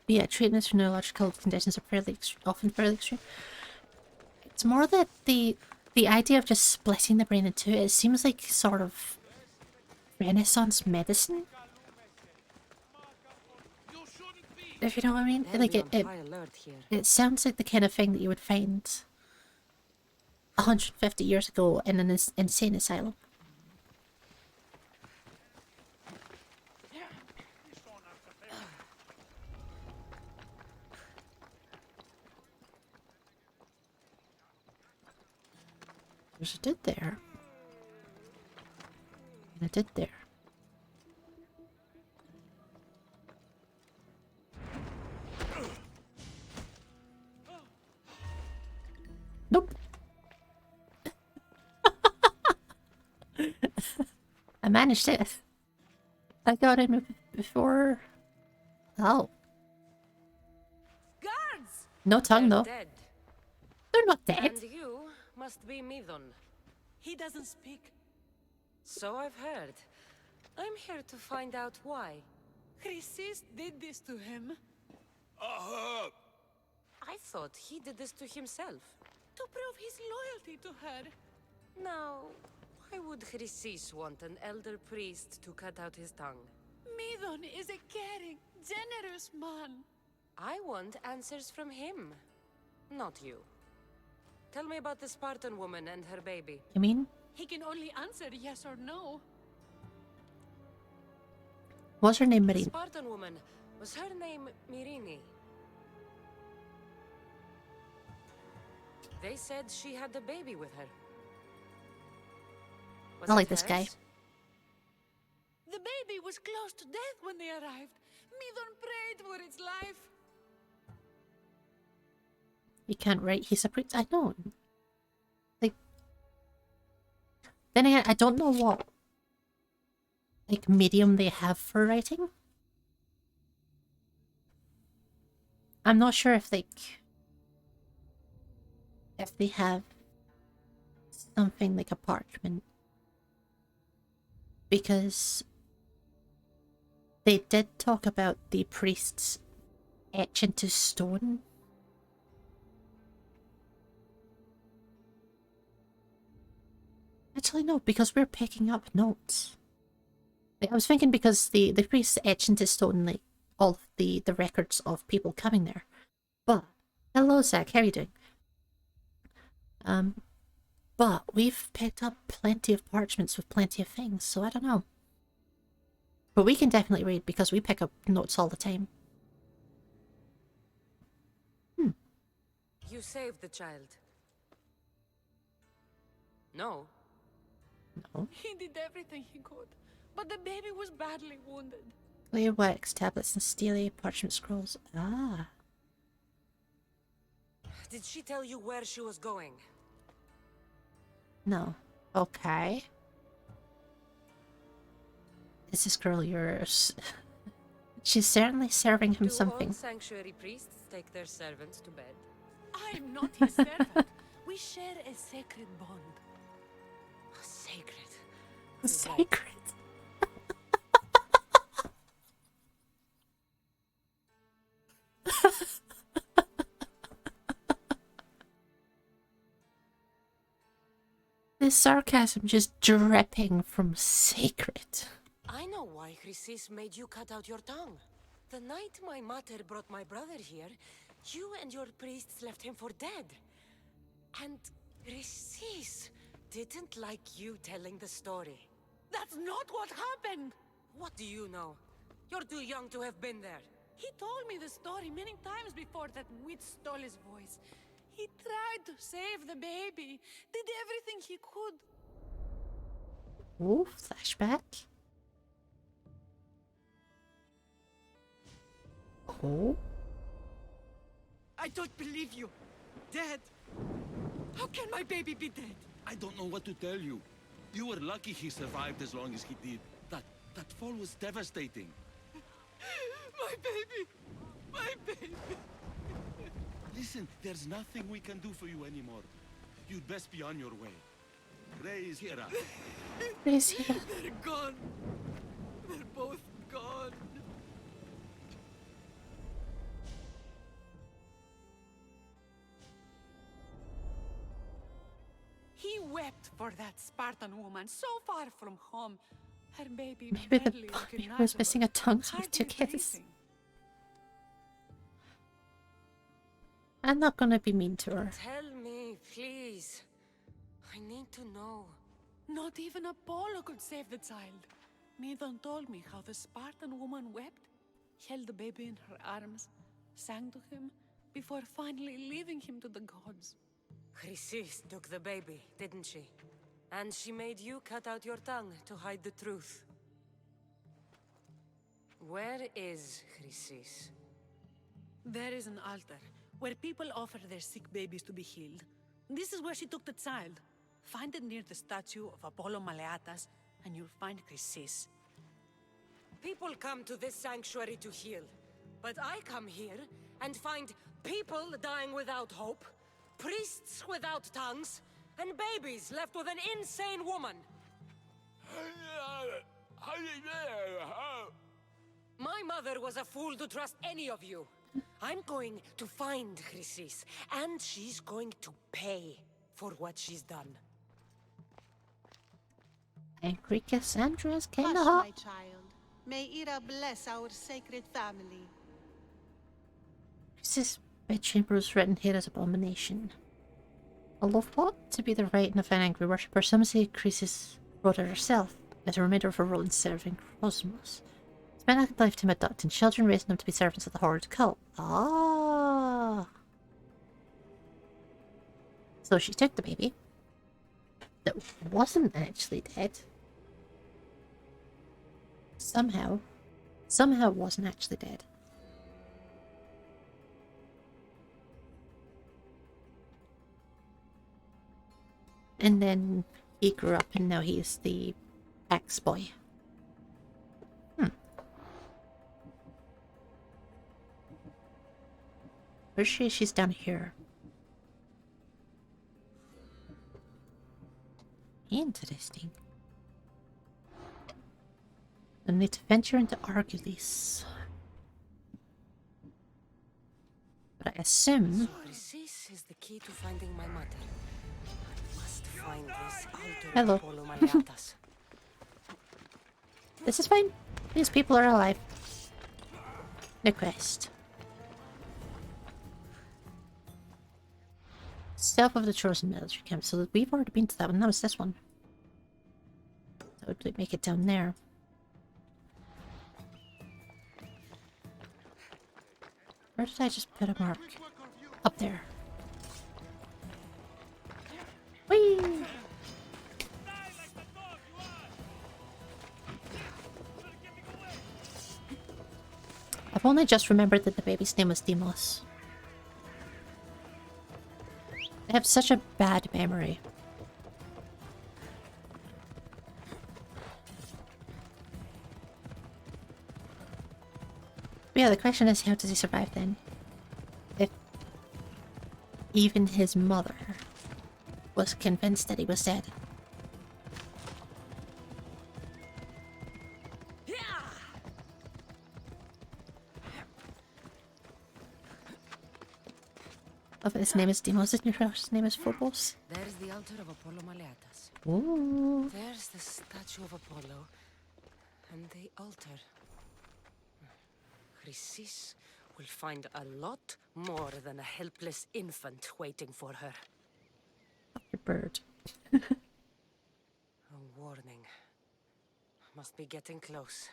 Yeah, treatments for neurological conditions are often fairly extreme. It's more that the idea of just splitting the brain in two, it seems like sort of Renaissance medicine, if you know what I mean. They'll Like be on high alert here. it sounds like the kind of thing that you would find 150 years ago in an insane asylum. There's a dude there. And a dude there. Nope. I managed it. I got him before. Oh. Guards! No tongue, though. Dead. They're not dead. And you must be Midon. He doesn't speak. So I've heard. I'm here to find out why. Chrysis did this to him. I thought he did this to himself. To prove his loyalty to her. Now, why would Chrysis want an elder priest to cut out his tongue? Midon is a caring, generous man. I want answers from him, not you. Tell me about the Spartan woman and her baby. You mean? He can only answer yes or no. What's her name, The Marine? Spartan woman, was her name Mirini? They said she had a baby with her. Was I like it this guy. hers? The baby was close to death when they arrived. Midon prayed for its life. You can't write. He's a priest. I know. Like, then again, I don't know what like medium they have for writing. I'm not sure if they have something like a parchment, because they did talk about the priests etch into stone. Actually, no, because we're picking up notes. Like, I was thinking because the priests etch into stone like all of the records of people coming there. But hello, Zach, how are you doing? But we've picked up plenty of parchments with plenty of things, so I don't know. But we can definitely read because we pick up notes all the time. You saved the child. No. No. He did everything he could, but the baby was badly wounded. Clear wax, tablets, and steely parchment scrolls. Ah. Did she tell you where she was going? No. Okay. Is this girl yours? She's certainly serving him Do something. all sanctuary priests take their servants to bed? I'm not his servant. We share a sacred bond. Sacred. Sacred. This sarcasm just dripping from sacred. I know why Chrysis made you cut out your tongue. The night my mater brought my brother here, you and your priests left him for dead. And Chrysis didn't like you telling the story. That's not what happened. What do you know? You're too young to have been there. He told me the story many times before that witch stole his voice. He tried to save the baby, did everything he could. Ooh, flashback. Oh. I don't believe you. Dead? How can my baby be dead? I don't know what to tell you. You were lucky he survived as long as he did. That fall was devastating. My baby! My baby! Listen, there's nothing we can do for you anymore. You'd best be on your way. Ray is here. He's here. They're gone. They're both gone. wept for that Spartan woman so far from home. Her baby Maybe the barely baby was missing a tongue, so we hardly took his. breathing. I'm not gonna be mean to her. Tell me, please. I need to know. Not even Apollo could save the child. Medon told me how the Spartan woman wept, held the baby in her arms, sang to him, before finally leaving him to the gods. Chrysis took the baby, didn't she? And she made you cut out your tongue to hide the truth. Where is Chrysis? There is an altar where people offer their sick babies to be healed. This is where she took the child. Find it near the statue of Apollo Maleatas, and you'll find Chrysis. People come to this sanctuary to heal. But I come here and find people dying without hope, priests without tongues, and babies left with an insane woman. My mother was a fool to trust any of you. I'm going to find Chrysis, and she's going to pay for what she's done. Angry Cassandra's Hush, kinda hot. my child. May Ira bless our sacred family. This bedchamber was written here as abomination. Although thought to be the right of an angry worshipper, some say Croesus wrote it herself as a reminder of her role in serving Cosmos. Spent a lifetime adopting children, raising them to be servants of the horrid cult. Ah. So she took the baby that wasn't actually dead. Somehow it wasn't actually dead. And then he grew up and now he's the ex-boy. Where's she? She's down here. Interesting. I need to venture into Argulis. But I assume... Chrysis is the key to finding my mother. I must find this altar of Hello. Apollo Maleatas. This is fine. These people are alive. No quest. Self of the Chosen Military Camp. So we've already been to that one. That was this one. So we make it down there. Where did I just put a mark? Up there. Whee! I've only just remembered that the baby's name was Demos. I have such a bad memory. But yeah, the question is, how does he survive then? If even his mother was convinced that he was dead. Oh, his name is Demos, and your his name is Phobos. There's the altar of Apollo Maleatas. Ooh. There's the statue of Apollo. And the altar. Chrysis will find a lot more than a helpless infant waiting for her. Your bird. A warning. Must be getting close.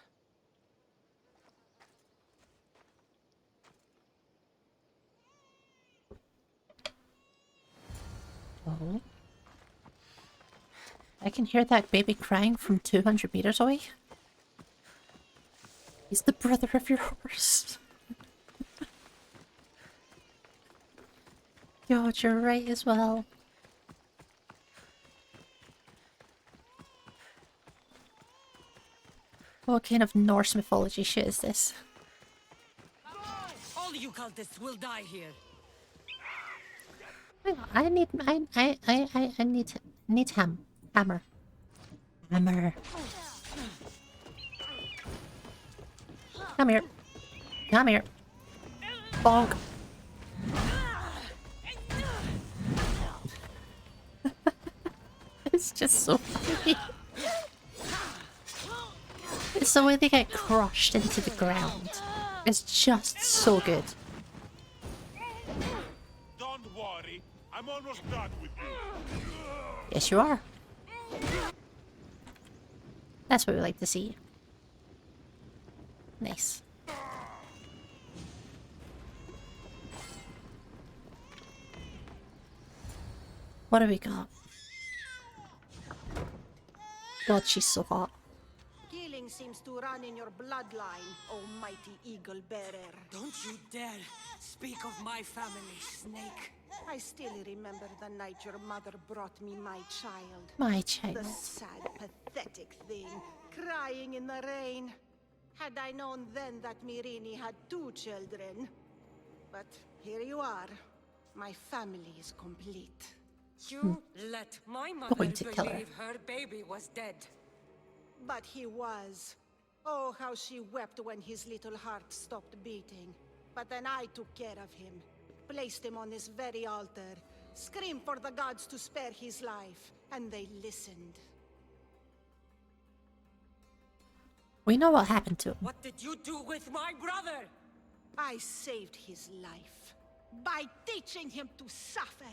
Oh. I can hear that baby crying from 200 meters away. He's the brother of your horse. God, you're right as well. What kind of Norse mythology shit is this? All you cultists will die here. Hang on, I need hammer. Hammer. Come here. Come here. Bonk. just so funny. It's the way they get crushed into the ground. It's just so good. Don't worry, I'm almost done with you. Yes, you are. That's what we like to see. Nice. What do we got? God, she's so hot. Killing seems to run in your bloodline, almighty eagle bearer. Don't you dare speak of my family, Snake. I still remember the night your mother brought me my child. My The child. sad, pathetic thing, crying in the rain. Had I known then that Mirini had 2 children. But here you are. My family is complete. You let my mother Going to kill her. believe her baby was dead. But he was. Oh, how she wept when his little heart stopped beating. But then I took care of him. Placed him on this very altar. Screamed for the gods to spare his life. And they listened. We know what happened to him. What did you do with my brother? I saved his life. By teaching him to suffer.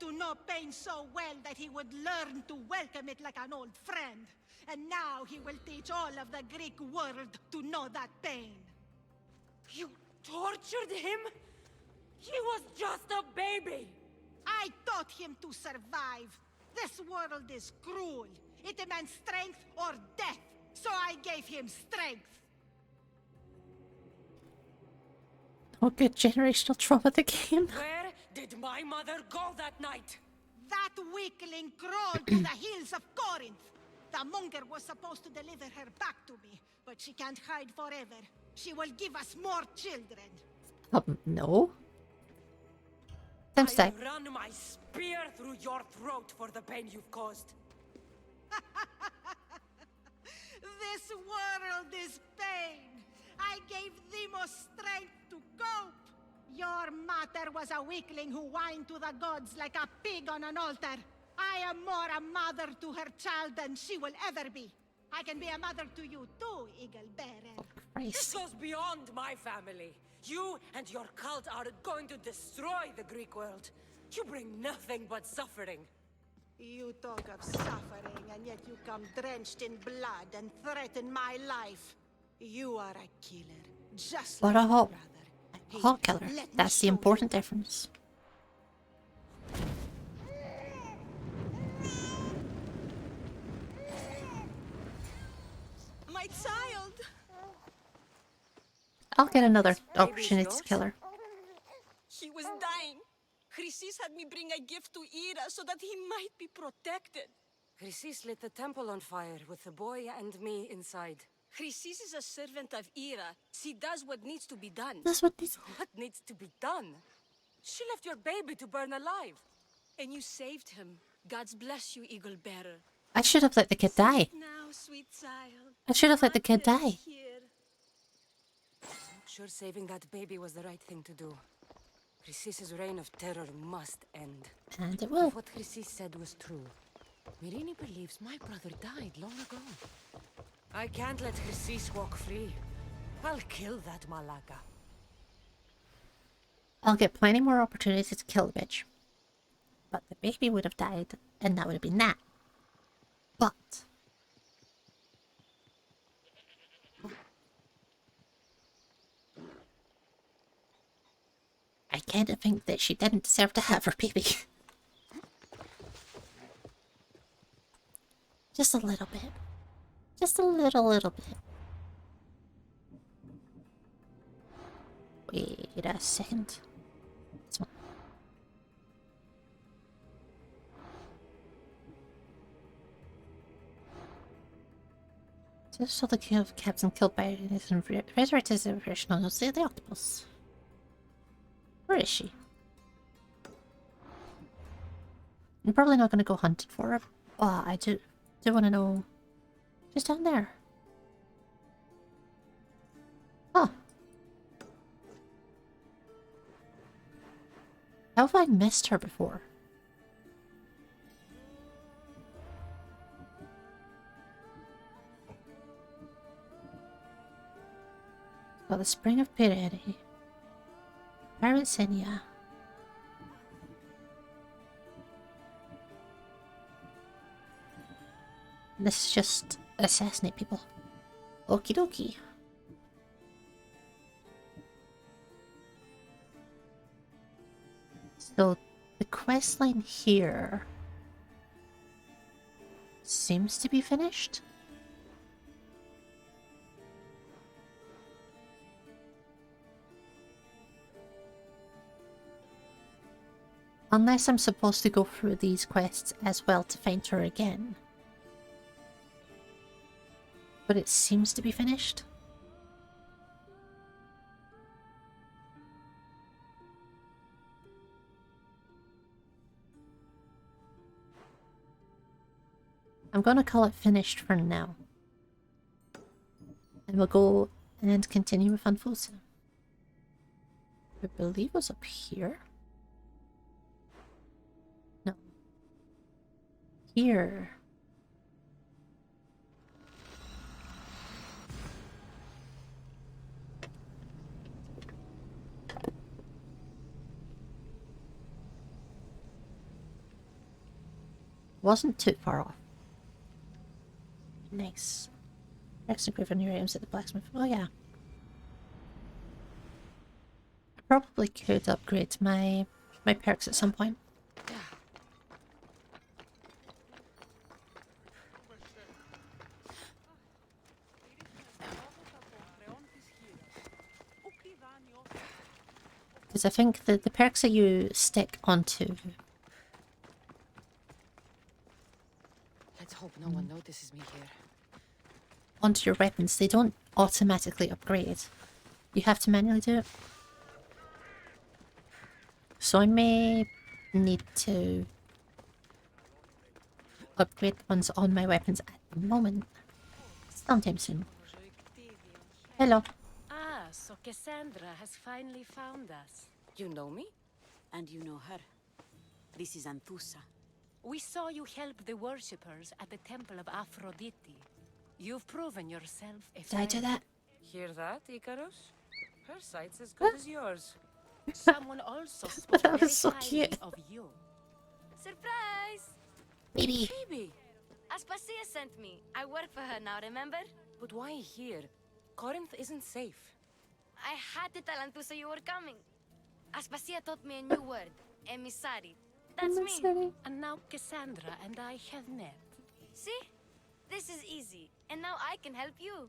To know pain so well that he would learn to welcome it like an old friend. And now he will teach all of the Greek world to know that pain. You tortured him? He was just a baby. I taught him to survive. This world is cruel. It demands strength or death. So I gave him strength. Oh, good generational trauma the game. Where did my mother go that night? That weakling crawled to the hills of Corinth. The monger was supposed to deliver her back to me, but she can't hide forever. She will give us more children. No. Time's time. I'll run my spear through your throat for the pain you've caused. This world is pain. I gave Demos strength to cope. Your mother was a weakling who whined to the gods like a pig on an altar. I am more a mother to her child than she will ever be. I can be a mother to you too, Eagle Bearer. This Christ. goes beyond my family. You and your cult are going to destroy the Greek world. You bring nothing but suffering. You talk of suffering, and yet you come drenched in blood and threaten my life. You are a killer, just But like a your hot, brother. hot killer. Let me That's the show important you. difference. My child! I'll get another This baby's opportunity to yours? kill her. He was dying. Chrysis had me bring a gift to Ira so that he might be protected. Chrysis lit the temple on fire with the boy and me inside. Chrysis is a servant of Ira. She does what needs to be done. That's what this. What needs to be done? She left your baby to burn alive. And you saved him. God's bless you, Eagle Bearer. I should have let the kid die. Now, sweet child. I should have let the kid Mother die. is here. Not sure saving that baby was the right thing to do. Chrysis' reign of terror must end. And it will. If what Chrysis said was true, Mirini believes my brother died long ago. I can't let Chrysis walk free. I'll kill that Malaka. I'll get plenty more opportunities to kill the bitch. But the baby would have died, and that would have been that. But I kind of think that she didn't deserve to have her baby. Just a little bit. Just a little bit. Wait a second. This one. Just saw the captain killed by his resurrected as a professional. No, see the octopus. Where is she? I'm probably not going to go hunting for her, but I do want to know. She's down there. Oh. How have I missed her before? Got the Spring of Pireri. Parasenia. This is just assassinate people. Okie dokie. So the quest line here seems to be finished. Unless I'm supposed to go through these quests as well to find her again. But it seems to be finished. I'm gonna call it finished for now. And we'll go and continue with Anfosa. I believe it was up here. No. Here. Wasn't too far off. Nice. Next improve on new items at the blacksmith. Oh yeah. I probably could upgrade my perks at some point. Because I think the perks that you stick onto... Let's hope no one notices me here. onto your weapons, they don't automatically upgrade. You have to manually do it. So I may need to upgrade the ones on my weapons at the moment. Sometime soon. Hello. Ah, so Cassandra has finally found us. You know me? And you know her. This is Anthusa. We saw you help the worshippers at the Temple of Aphrodite. You've proven yourself a Did I do that? Hear that, Icarus? Her sight's as good as yours. Someone also spoke That was very so highly cute. of you. Surprise! Baby. Baby, Aspasia sent me. I work for her now, remember? but why here? Corinth isn't safe. I had to tell Anthusa you were coming. Aspasia taught me a new word. Emissary. That's me. And now Cassandra and I have met. See? This is easy. And now I can help you.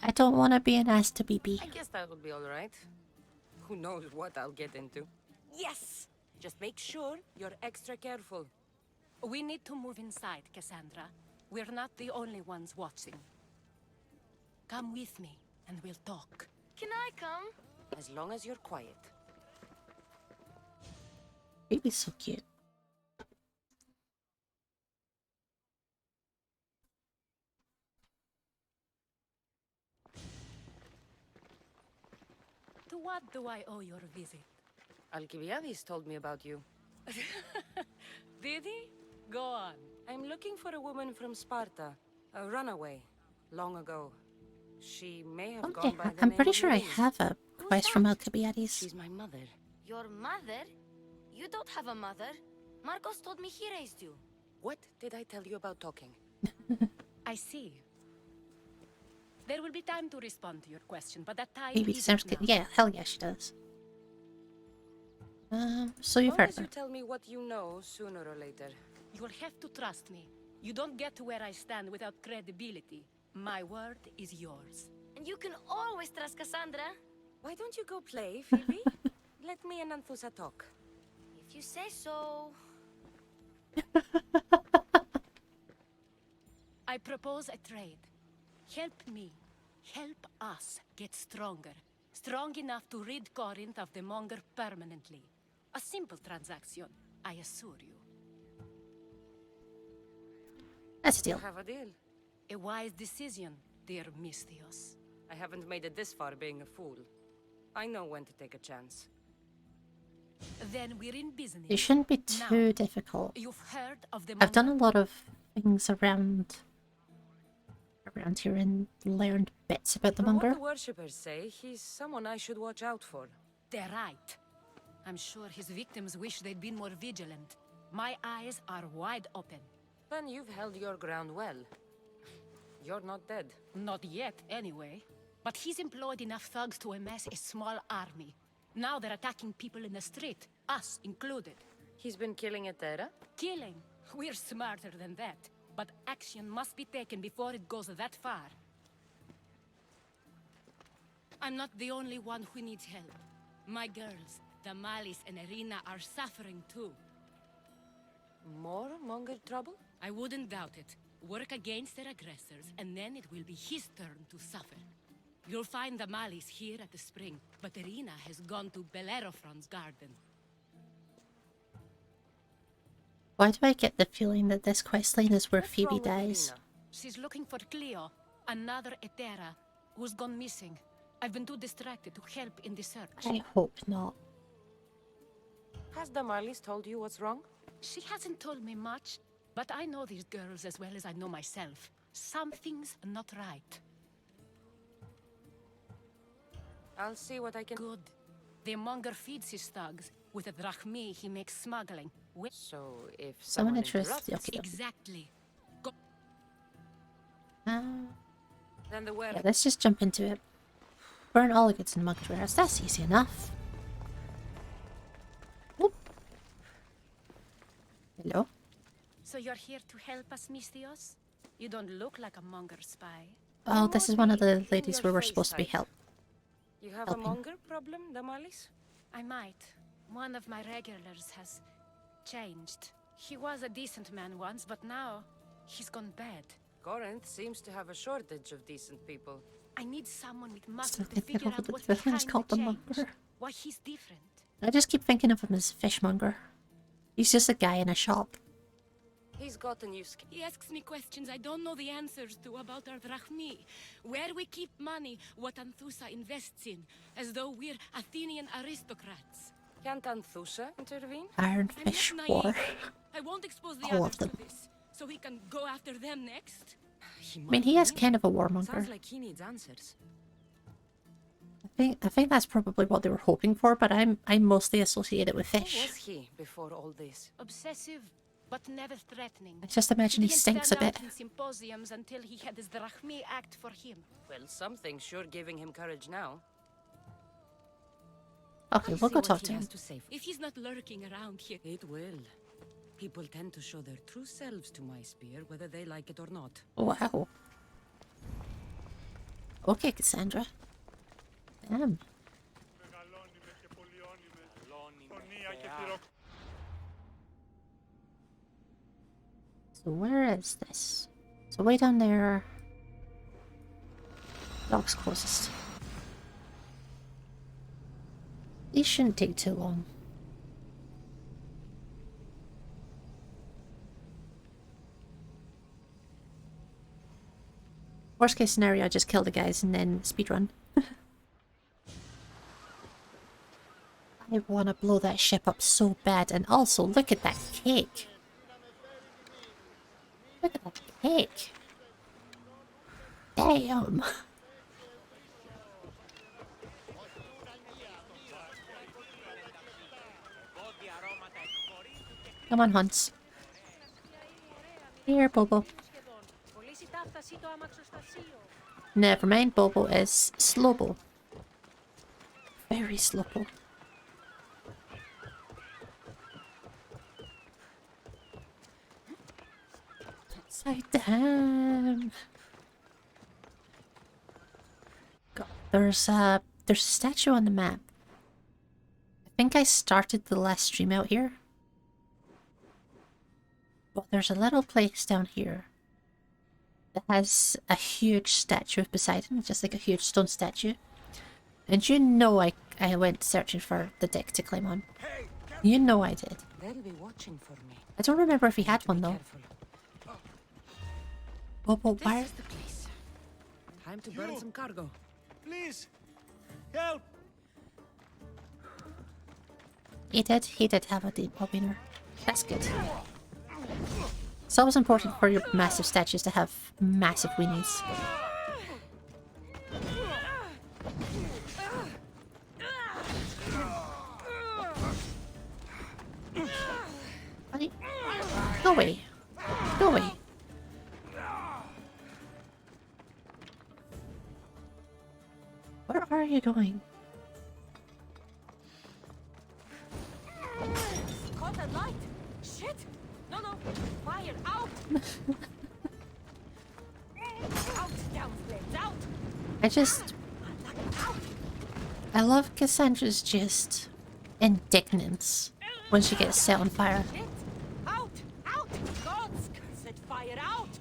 I don't want to be an ass to BB. I guess that will be alright. Who knows what I'll get into. Yes! Just make sure you're extra careful. We need to move inside, Cassandra. We're not the only ones watching. Come with me, and we'll talk. Can I come? As long as you're quiet. Baby's so cute. To what do I owe your visit? Alcibiades told me about you. Did he? Go on. I'm looking for a woman from Sparta. A runaway. Long ago. She may have Okay, gone by the I'm name pretty of sure I Louise. have a quest from Alcibiades. She's my mother. Your mother? You don't have a mother. Marcos told me he raised you. What did I tell you about talking? I see. There will be time to respond to your question, but that time Baby is deserves now. yeah, hell yeah, she does. So you've As long heard as her. you tell me what you know, sooner or later. You will have to trust me. You don't get to where I stand without credibility. My word is yours. And you can always trust Cassandra. Why don't you go play, Phoebe? Let me and Anthusa talk. If you say so. I propose a trade. Help me. Help us get stronger. Strong enough to rid Corinth of the Monger permanently. A simple transaction, I assure you. That's a deal. Have a deal. A wise decision, dear Misthios. I haven't made it this far being a fool. I know when to take a chance. Then we're in business. It shouldn't be Now, too difficult. You've heard of the I've done a Monger? lot of things around here and learned bits about the From what Monger. the worshippers say, he's someone I should watch out for. They're right. I'm sure his victims wish they'd been more vigilant. My eyes are wide open. Then you've held your ground well. You're not dead. Not yet, anyway. But he's employed enough thugs to amass a small army. Now they're attacking people in the street, us included. He's been killing at Terra? Killing. We're smarter than that. But action must be taken before it goes that far. I'm not the only one who needs help. My girls, Damalis and Irina, are suffering too. More Monger trouble? I wouldn't doubt it. Work against their aggressors, and then it will be his turn to suffer. You'll find Damalis here at the spring, but Irina has gone to Bellerophon's garden. Why do I get the feeling that this questline is where What's Phoebe wrong with dies? Irina? She's looking for Cleo, another Etera, who's gone missing. I've been too distracted to help in the search. I hope not. Has Damalis told you what's wrong? She hasn't told me much, but I know these girls as well as I know myself. Something's not right. I'll see what I can... Good. The Monger feeds his thugs. With the drachmi, he makes smuggling. So, if Someone someone interested. interrupts, Okay. Exactly. Go. then the Yeah, let's just jump into it. Burn all the goods in the Monger's warehouse. That's easy enough. Whoop. Hello? So you're here to help us, Mystios? You don't look like a Monger spy. Oh, this is one of the in ladies your where we're face supposed to be type. help. You have Helping. a Monger problem, Damalis? I might. One of my regulars has changed. He was a decent man once, but now he's gone bad. Corinth seems to have a shortage of decent people. I need someone with muscle Still to thinking figure of out the what's villain's behind called the the change. Monger. Why he's different. I just keep thinking of him as Fishmonger. He's just a guy in a shop. He's got a new skill. He asks me questions I don't know the answers to about our drachmi. Where we keep money, what Anthusa invests in, as though we're Athenian aristocrats. Can't Anthusa intervene? Iron I'm not Fish naive. War. I won't expose the All others of them. to this, so we can go after them next. I mean, he is kind of a warmonger. Sounds like he needs answers. I think that's probably what they were hoping for, but I'm mostly associated with Who fish. was he before all this? Obsessive, but never threatening. I just imagine he Didn't stinks a stand bit. out in symposiums until he had his drachmi act for him. Well, something's sure giving him courage now. Okay, I'll we'll see go what talk he to him. has to say. If he's not lurking around here, It will. People tend to show their true selves to my spear, whether they like it or not. Wow. Okay, Cassandra. Damn. So where is this? So way down there. Dock's closest. These shouldn't take too long. Worst case scenario, I just kill the guys and then speedrun. I want to blow that ship up so bad. And also, look at that cake. Look at that cake. Damn. Come on, Hans. Here, Bobo. Never mind, Bobo is Slobo. Very Slobo. Upside down. God, there's a statue on the map. I think I started the last stream out here. But there's a little place down here that has a huge statue of Poseidon, just like a huge stone statue. And you know I went searching for the deck to climb on. You know I did. They'll be watching for me. I don't remember if he had one though. Careful. Bobo, This why? is the place. Time to burn You. some cargo. Please! Help! He did have a deep winner. That's good. It's always important for your massive statues to have massive weenies. Buddy, go away. Go away. Where are you going? Caught that light! Shit! No, no! Fire! Out! Out! Down, flames! Out! I love Cassandra's just indignance when she gets set on fire. Shit! Out! Out! God's cursed fire! Out!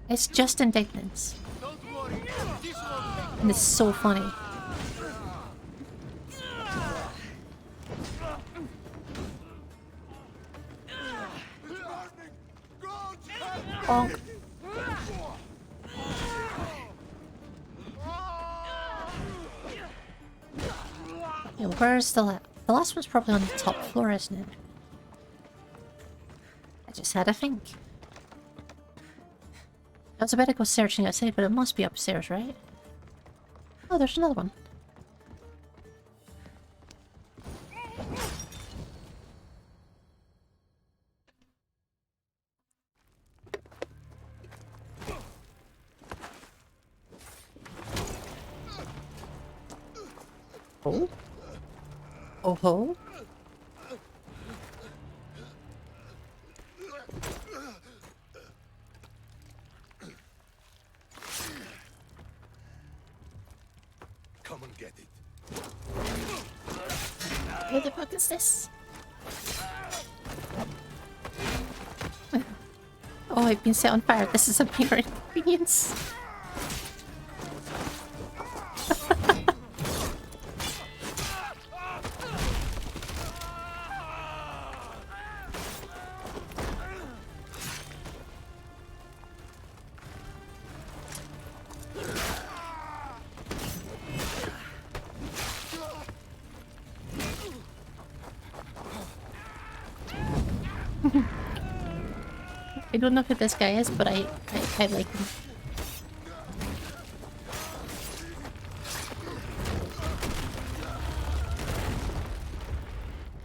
It's just indignance. Don't worry, this won't take And it's so funny. Bonk. Yeah, where's the last? The last one's probably on the top floor, isn't it? I just had a think. I was about to go searching outside, but it must be upstairs, right? Oh, there's another one. Oh? Oh ho? Come and get it. Who the fuck is this? Oh, I've been set on fire. This is a pure inconvenience. I don't know who this guy is, but I like him.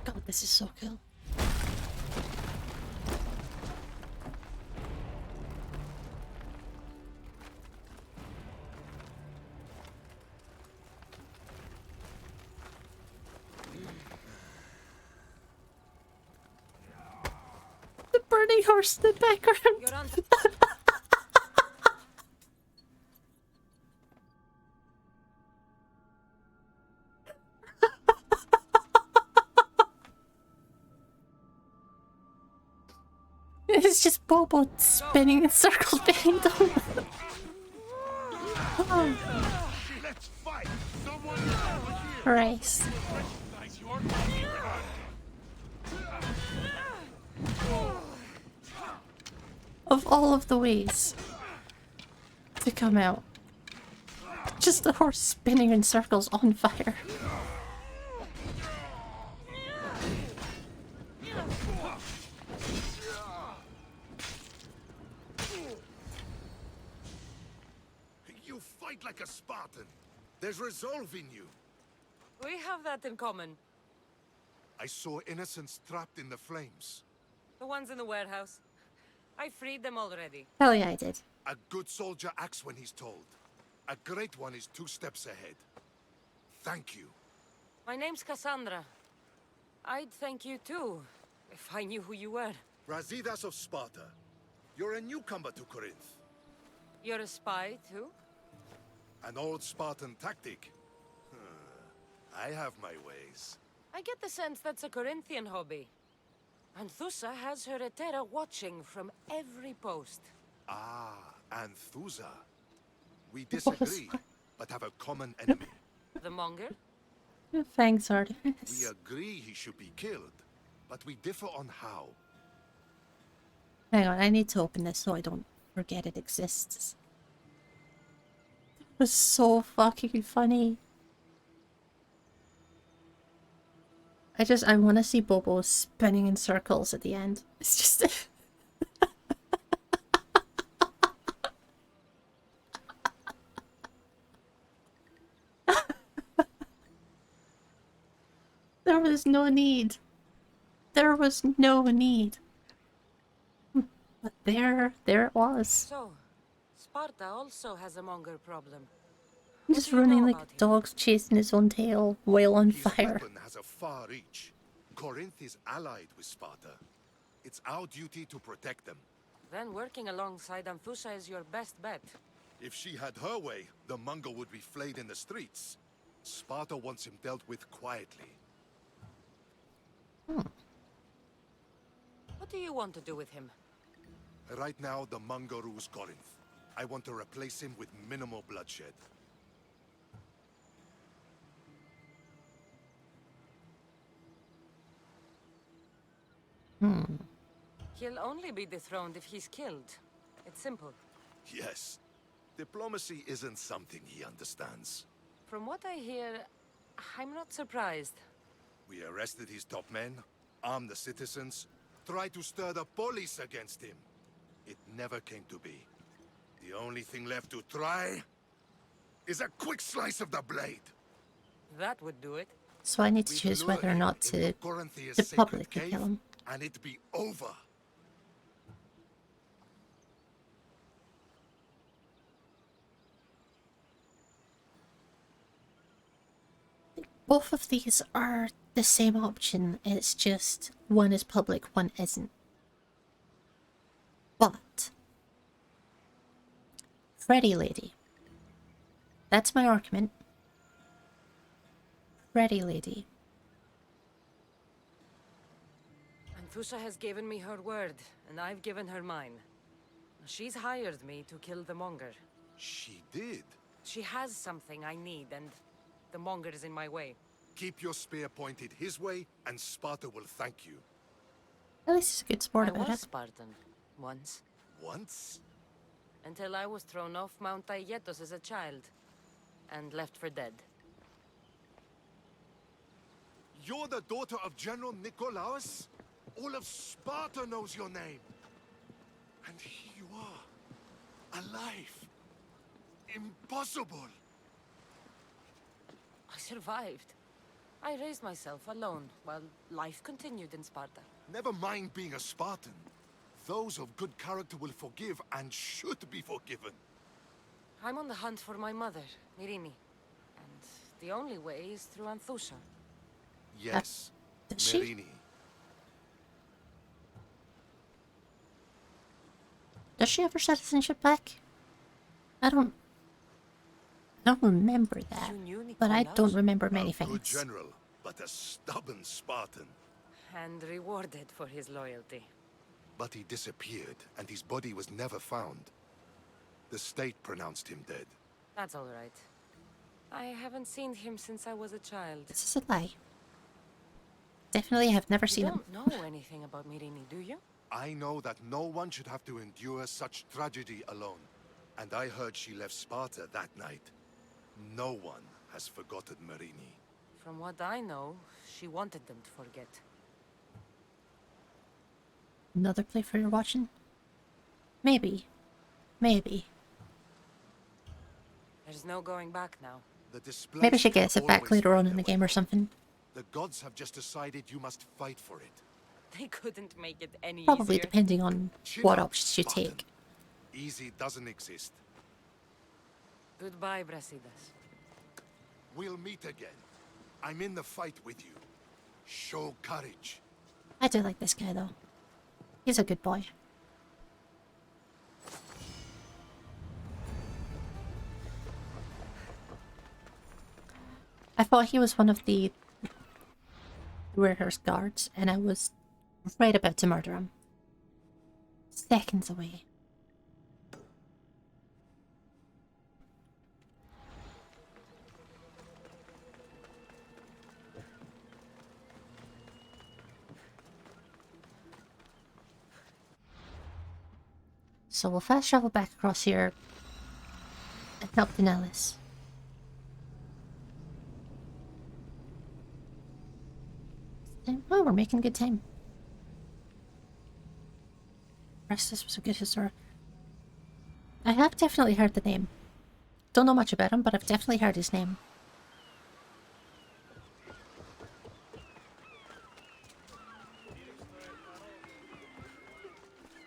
God, this is so cool. The burning horse in the background. You're on. It's just Bobo spinning in circles behind him. Oh, Let's fight! Someone over here! Christ. Recognize your enemy. Of all of the ways to come out, just the horse spinning in circles on fire. You fight like a Spartan. There's resolve in you. We have that in common. I saw innocents trapped in the flames. The ones in the warehouse. I freed them already. Hell yeah, I did. A good soldier acts when he's told. A great one is 2 steps ahead. Thank you. My name's Cassandra. I'd thank you too, if I knew who you were. Razidas of Sparta. You're a newcomer to Corinth. You're a spy too? An old Spartan tactic. I have my ways. I get the sense that's a Corinthian hobby. Anthusa has her Etera watching from every post. Ah, Anthusa. We disagree, but have a common enemy. The Monger? Thanks, Artemis. We agree he should be killed, but we differ on how. Hang on, I need to open this so I don't forget it exists. It was so fucking funny. I want to see Bobo spinning in circles at the end. It's just... There was no need. There was no need. But there it was. So, Sparta also has a monger problem. Just do you running know like about a him? dog's chasing his own tail while on His fire. weapon has a far reach. Corinth is allied with Sparta. It's our duty to protect them. Then working alongside Anthusa is your best bet. If she had her way, the Mongol would be flayed in the streets. Sparta wants him dealt with quietly. What do you want to do with him? Right now, the Mongol rules Corinth. I want to replace him with minimal bloodshed. He'll only be dethroned if he's killed. It's simple. Yes. Diplomacy isn't something he understands. From what I hear, I'm not surprised. We arrested his top men, armed the citizens, tried to stir the police against him. It never came to be. The only thing left to try is a quick slice of the blade. That would do it. So I need to We'd choose lure whether or him not into to Corinthia's the sacred public to cave, kill him. and it'd be over. Both of these are the same option, it's just one is public, one isn't. But Freddy Lady. That's my argument. Freddy Lady. Anthusa has given me her word, and I've given her mine. She's hired me to kill the monger. She did. She has something I need, and the monger is in my way. Keep your spear pointed his way, and Sparta will thank you. At least he's a good sport I about was it. Spartan, once. Once? Until I was thrown off Mount Aietos as a child, and left for dead. You're the daughter of General Nikolaos? All of Sparta knows your name. And here you are, alive. Impossible. I survived. I raised myself alone, while life continued in Sparta. Never mind being a Spartan. Those of good character will forgive and should be forgiven. I'm on the hunt for my mother, Mirini. And the only way is through Anthusa. Yes, Does she? Merini. Does she have her citizenship back? I don't remember that. You knew But I Nikolaos? don't remember many A good things. general, but a stubborn Spartan. And rewarded for his loyalty. But he disappeared, and his body was never found. The state pronounced him dead. That's all right. I haven't seen him since I was a child. This is a lie. Definitely have never You seen him. don't know anything about Mirini, do you? I know that no one should have to endure such tragedy alone. And I heard she left Sparta that night. No one has forgotten Merini. From what I know, she wanted them to forget. Another playthrough you're watching? Maybe. Maybe. There's no going back now. The display Maybe she gets it back always later on find in the their game way. or something. The gods have just decided you must fight for it. They couldn't make it any Probably easier. depending on Chin what up, options you Spartan. take. Easy doesn't exist. Goodbye, Brasidas. We'll meet again. I'm in the fight with you. Show courage. I do like this guy though. He's a good boy. I thought he was one of the warehouse guards, and I was right about to murder him. Seconds away. So we'll fast travel back across here and help Daenerys. Oh, we're making good time. Restus was a good historian. I have definitely heard the name. Don't know much about him, but I've definitely heard his name.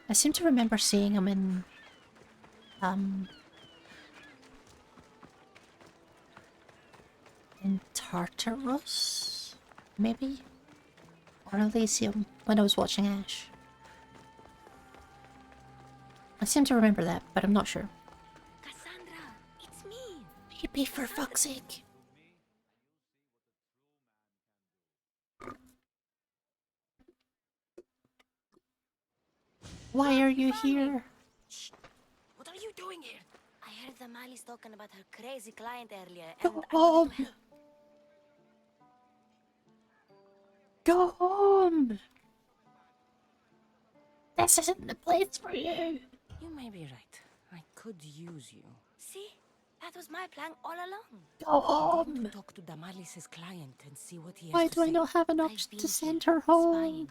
I seem to remember seeing him in Tartarus, maybe? Or Elysium, when I was watching Ash. I seem to remember that, but I'm not sure. Cassandra, it's me. Maybe, for fuck's sake. Why are you here? Shh! What are you doing here? I heard the Mali's talking about her crazy client earlier, Go and I wanted home! to help. Go home! This isn't the place for you! You may be right. I could use you. See? That was my plan all along. Go home! Talk to Damalis's client and see what he has Why to do I say. not have an I've option been to here, send her home? spying,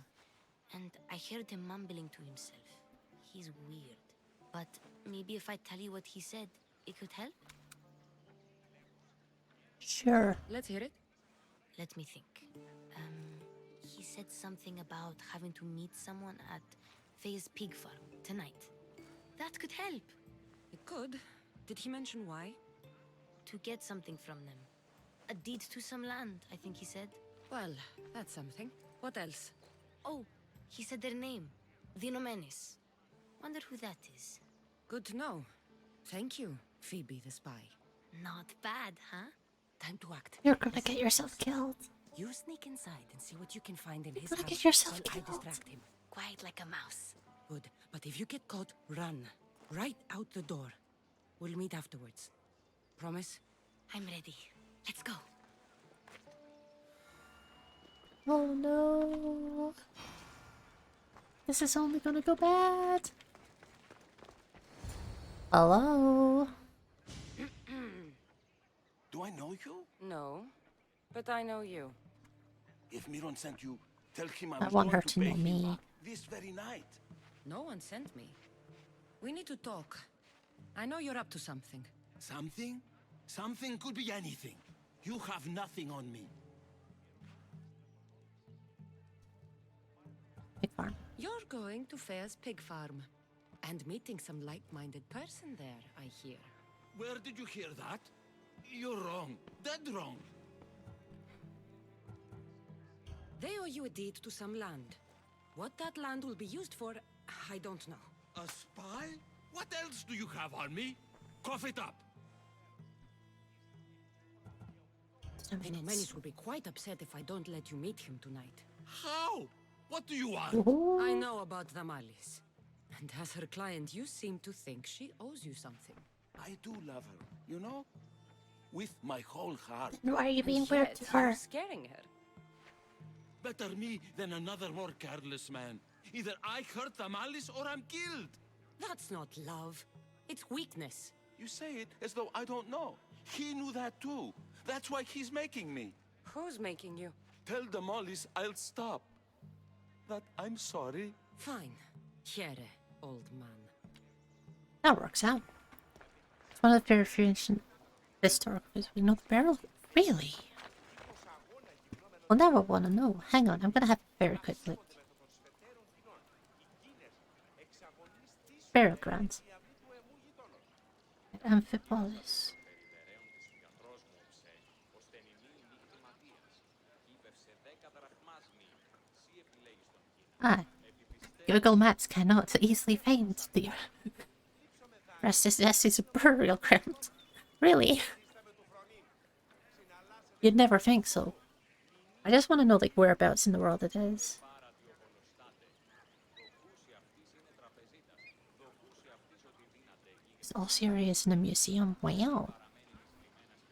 and I heard him mumbling to himself. He's weird. But maybe if I tell you what he said, it could help? Sure. Let's hear it. Let me think. He said something about having to meet someone at Faye's pig farm tonight. That could help. It could. Did he mention why? To get something from them. A deed to some land, I think he said. Well, that's something. What else? Oh, he said their name. The Nomenes. Wonder who that is. Good to know. Thank you, Phoebe the spy. Not bad, huh? Time to act. You're gonna get yourself killed. You sneak inside and see what you can find in his gonna house get yourself while I killed. distract him. Quiet like a mouse. Good. But if you get caught, run. Right out the door. We'll meet afterwards. Promise? I'm ready. Let's go. Oh no. This is only gonna go bad. Hello? Do I know you? No, but I know you. If Miron sent you, tell him I was want going her to pay know him me. back this very night. No one sent me. We need to talk. I know you're up to something. Something? Something could be anything. You have nothing on me. Pig farm. You're going to Fair's pig farm. And meeting some like-minded person there, I hear. Where did you hear that? You're wrong. Dead wrong. They owe you a deed to some land. What that land will be used for, I don't know. A spy? What else do you have on me? Cough it up. So The Nomenis will be quite upset if I don't let you meet him tonight. How? What do you want? I know about the Malis. And as her client, you seem to think she owes you something. I do love her, you know? With my whole heart. Why are you being And weird yet, to her? you're scaring her. Better me than another more careless man. Either I hurt Tamalis or I'm killed. That's not love. It's weakness. You say it as though I don't know. He knew that too. That's why he's making me. Who's making you? Tell the Mollies I'll stop. That I'm sorry. Fine. Here, old man. That works out. It's one of the very few ancient historical we know the barrel. Really? We'll never want to know. Hang on, I'm gonna have a very quick look. Burial grounds. Amphipolis. Ah. Google Maps cannot easily find the rest is a burial ground. Really? You'd never think so. I just want to know like whereabouts in the world it is. Odyssey is in a museum. Wow.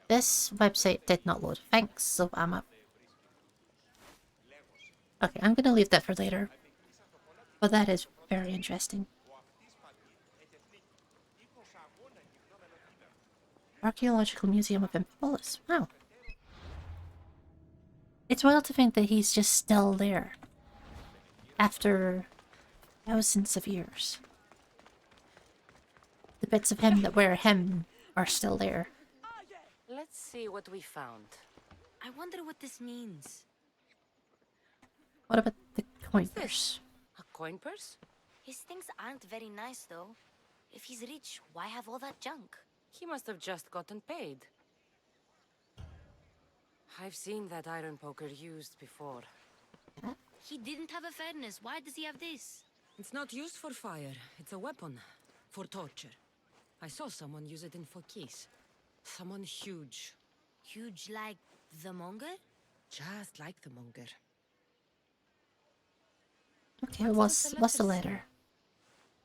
This website did not load. Thanks, so I'm up. Okay, I'm gonna leave that for later. But that is very interesting. Archaeological Museum of Phobos. Wow. It's wild to think that he's just still there. After thousands of years. The bits of him that were him are still there. Let's see what we found. I wonder what this means. What about the coin What's this? purse? A coin purse? His things aren't very nice, though. If he's rich, why have all that junk? He must have just gotten paid. I've seen that iron poker used before. He didn't have a furnace. Why does he have this? It's not used for fire. It's a weapon. For torture. I saw someone use it in Phobos. Someone huge. Huge like the monger? Just like the monger. Okay, What's what's the letter say? letter?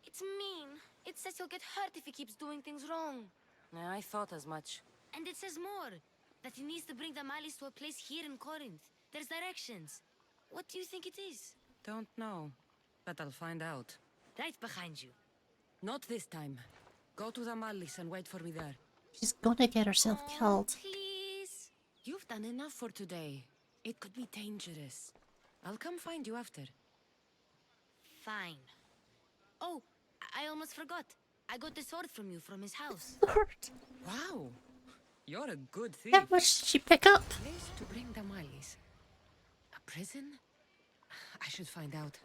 It's mean. It says he'll get hurt if he keeps doing things wrong. Yeah, I thought as much. And it says more. That he needs to bring the Malis to a place here in Corinth. There's directions. What do you think it is? Don't know. But I'll find out. Right behind you. Not this time. Go to the Mallis and wait for me there. She's gonna get herself Oh, killed. please. You've done enough for today. It could be dangerous. I'll come find you after. Fine. Oh, I almost forgot. I got the sword from you from his house. Lord. Wow. You're a good thief. How much did she pick up? Place to bring the Mallis. A prison? I should find out.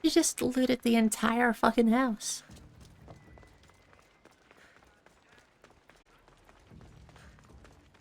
She just looted the entire fucking house.